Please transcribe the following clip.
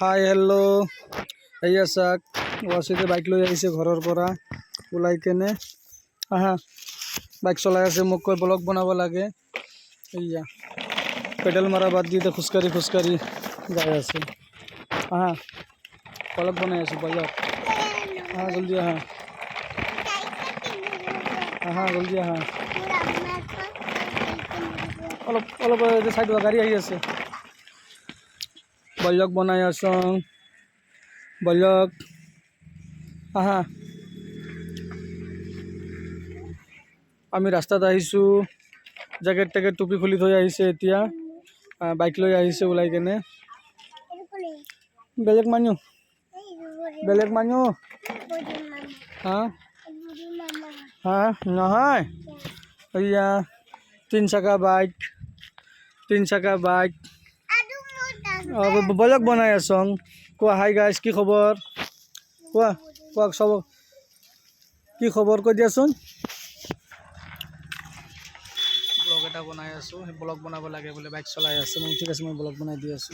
hi hello' এয়া চাক ৱাচিতে bike লৈ আহিছে ঘৰৰ পৰা ওলাই কেনে আহা বাইক চলাই আছে মোক কৈ ব্লগ বনাব লাগে এয়া পেডেল মাৰা বাদ দি খোজকাঢ়ি যাই আছে আহা ব্লগ বনাই আছো ব্লগ আহা জলদি আহা আহা জলদি আহা অলপ অলপ চাইড হোৱা গাড়ী আহি আছে ব্লগ বনাই আছো ব্লগ আহা আমি ৰাস্তাত আহিছোঁ জেকেট টেকেট টুপি খুলি থৈ আহিছে এতিয়া বাইক লৈ আহিছে ওলাই কেনে বেলেগ মানুহ হা হা নহয় এয়া তিন চাকা বাইক ব্লগ বনাই আছো কোৱা হাই গাইজ কি খবৰ কোৱা চব কি খবৰ কৈ দিয়াচোন ব্লগ এটা বনাই আছো সেই ব্লগ বনাব লাগে বোলে বাইক চলাই আছে মই ঠিক আছে মই ব্লগ বনাই দি আছো